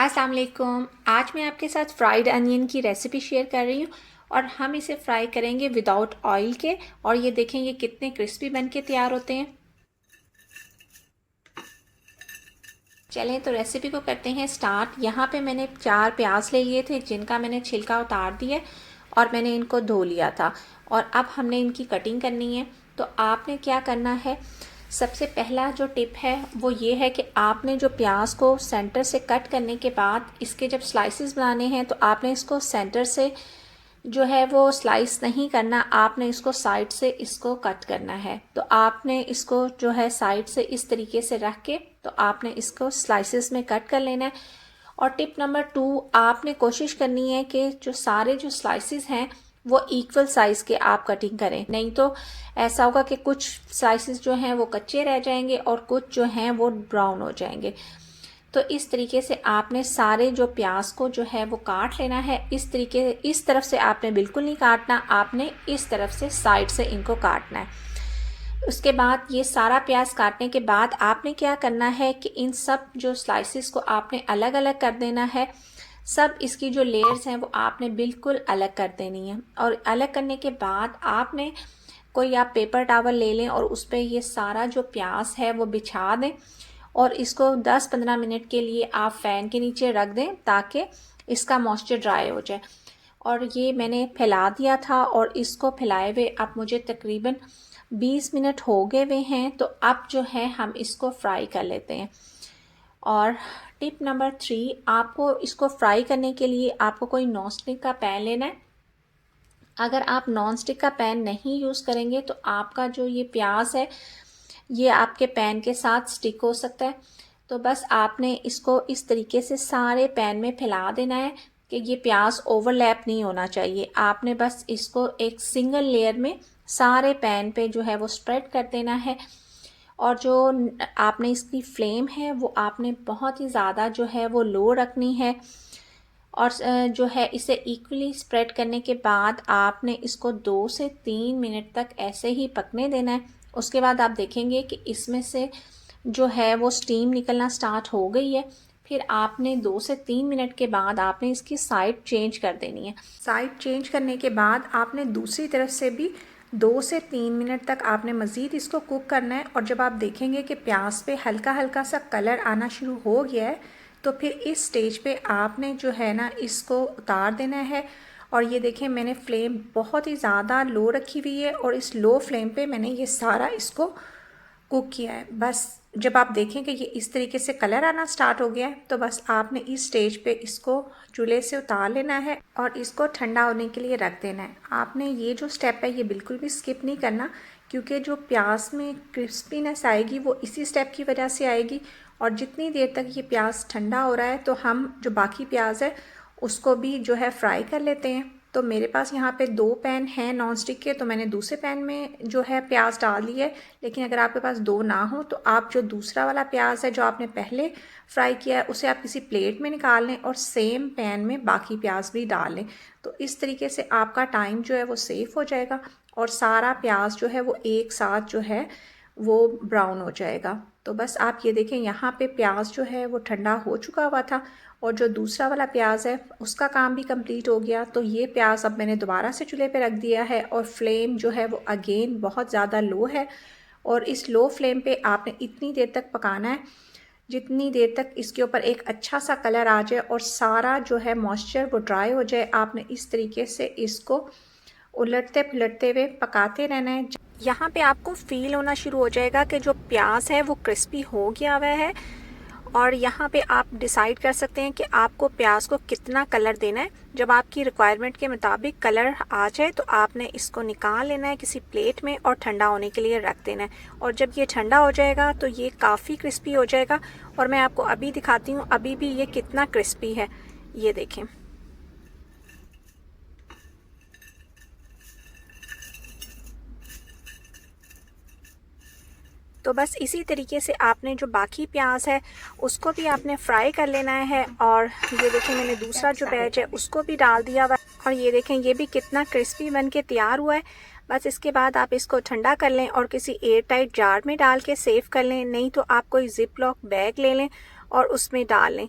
अस्सलाम वालेकुम। आज मैं आपके साथ फ्राइड अनियन की रेसिपी शेयर कर रही हूँ और हम इसे फ्राई करेंगे विदाउट ऑयल के। और ये देखें ये कितने क्रिस्पी बन के तैयार होते हैं। चलें तो रेसिपी को करते हैं स्टार्ट। यहाँ पे मैंने 4 प्याज ले लिए थे जिनका मैंने छिलका उतार दिया और मैंने इनको धो लिया था और अब हमने इनकी कटिंग करनी है। तो आपने क्या करना है, सबसे पहला जो टिप है वो ये है कि आपने जो प्याज को सेंटर से कट करने के बाद इसके जब स्लाइसेस बनाने हैं तो आपने इसको सेंटर से जो है वो स्लाइस नहीं करना, आपने इसको साइड से इसको कट करना है। तो आपने इसको जो है साइड से इस तरीके से रख के तो आपने इसको स्लाइसेस में कट कर लेना है। और टिप नंबर 2, आपने कोशिश करनी है कि जो सारे जो स्लाइसेस हैं वो इक्वल साइज़ के आप कटिंग करें, नहीं तो ऐसा होगा कि कुछ स्लाइसेस जो हैं वो कच्चे रह जाएंगे और कुछ जो हैं वो ब्राउन हो जाएंगे। तो इस तरीके से आपने सारे जो प्याज को जो है वो काट लेना है। इस तरफ से आपने बिल्कुल नहीं काटना, आपने इस तरफ से साइड से इनको काटना है। उसके बाद ये सारा प्याज काटने के बाद आपने क्या करना है कि इन सब जो स्लाइसेस को आपने अलग अलग कर देना है। सब इसकी जो लेयर्स हैं वो आपने बिल्कुल अलग कर देनी है। और अलग करने के बाद आपने कोई आप पेपर टॉवल ले लें और उस पर ये सारा जो प्याज है वो बिछा दें और इसको 10-15 मिनट के लिए आप फ़ैन के नीचे रख दें ताकि इसका मॉइस्चर ड्राई हो जाए। और ये मैंने फैला दिया था और इसको फैलाए हुए अब मुझे तकरीबन 20 मिनट हो गए हुए हैं। तो अब जो है हम इसको फ्राई कर लेते हैं। और टिप नंबर 3, आपको इसको फ्राई करने के लिए आपको कोई नॉन स्टिक का पैन लेना है। अगर आप नॉन स्टिक का पैन नहीं यूज़ करेंगे तो आपका जो ये प्याज है ये आपके पैन के साथ स्टिक हो सकता है। तो बस आपने इसको इस तरीके से सारे पैन में फैला देना है कि ये प्याज ओवरलैप नहीं होना चाहिए। आपने बस इसको एक सिंगल लेयर में सारे पैन पे जो है वो स्प्रेड कर देना है। और जो आपने इसकी फ्लेम है वो आपने बहुत ही ज़्यादा जो है वो लो रखनी है। और जो है इसे इक्वली स्प्रेड करने के बाद आपने इसको 2 से 3 मिनट तक ऐसे ही पकने देना है। उसके बाद आप देखेंगे कि इसमें से जो है वो स्टीम निकलना स्टार्ट हो गई है। फिर आपने 2 से 3 मिनट के बाद आपने इसकी साइड चेंज कर देनी है। साइड चेंज करने के बाद आपने दूसरी तरफ से भी 2 से 3 मिनट तक आपने मज़ीद इसको कुक करना है। और जब आप देखेंगे कि प्याज पे हल्का हल्का सा कलर आना शुरू हो गया है तो फिर इस स्टेज पे आपने जो है ना इसको उतार देना है। और ये देखें मैंने फ्लेम बहुत ही ज़्यादा लो रखी हुई है और इस लो फ्लेम पे मैंने ये सारा इसको कुक किया है। बस जब आप देखें कि ये इस तरीके से कलर आना स्टार्ट हो गया है तो बस आपने इस स्टेज पे इसको चूल्हे से उतार लेना है और इसको ठंडा होने के लिए रख देना है। आपने ये जो स्टेप है ये बिल्कुल भी स्किप नहीं करना, क्योंकि जो प्याज में क्रिस्पीनेस आएगी वो इसी स्टेप की वजह से आएगी। और जितनी देर तक ये प्याज ठंडा हो रहा है तो हम जो बाकी प्याज है उसको भी जो है फ्राई कर लेते हैं। तो मेरे पास यहाँ पे 2 पैन हैं नॉन स्टिक के, तो मैंने दूसरे पैन में जो है प्याज डाल दी है। लेकिन अगर आपके पास 2 ना हो तो आप जो दूसरा वाला प्याज है जो आपने पहले फ्राई किया है उसे आप किसी प्लेट में निकाल लें और सेम पैन में बाकी प्याज भी डाल लें। तो इस तरीके से आपका टाइम जो है वो सेव हो जाएगा और सारा प्याज जो है वो एक साथ जो है वो ब्राउन हो जाएगा। तो बस आप ये देखें यहाँ पे प्याज जो है वो ठंडा हो चुका हुआ था और जो दूसरा वाला प्याज है उसका काम भी कंप्लीट हो गया। तो ये प्याज अब मैंने दोबारा से चूल्हे पे रख दिया है और फ्लेम जो है वो अगेन बहुत ज़्यादा लो है। और इस लो फ्लेम पे आपने इतनी देर तक पकाना है जितनी देर तक इसके ऊपर एक अच्छा सा कलर आ जाए और सारा जो है मॉइस्चर वो ड्राई हो जाए। आपने इस तरीके से इसको उलटते पुलटते हुए पकाते रहना है। यहाँ पे आपको फील होना शुरू हो जाएगा कि जो प्याज है वो क्रिस्पी हो गया हुआ है। और यहाँ पे आप डिसाइड कर सकते हैं कि आपको प्याज को कितना कलर देना है। जब आपकी रिक्वायरमेंट के मुताबिक कलर आ जाए तो आपने इसको निकाल लेना है किसी प्लेट में और ठंडा होने के लिए रख देना है। और जब ये ठंडा हो जाएगा तो ये काफ़ी क्रिस्पी हो जाएगा। और मैं आपको अभी दिखाती हूँ अभी भी ये कितना क्रिस्पी है, ये देखें। तो बस इसी तरीके से आपने जो बाकी प्याज है उसको भी आपने फ्राई कर लेना है। और ये देखें मैंने दूसरा जो बैच है उसको भी डाल दिया हुआ और ये देखें ये भी कितना क्रिस्पी बन के तैयार हुआ है। बस इसके बाद आप इसको ठंडा कर लें और किसी एयर टाइट जार में डाल के सेव कर लें, नहीं तो आप कोई ज़िप लॉक बैग ले लें और उसमें डाल लें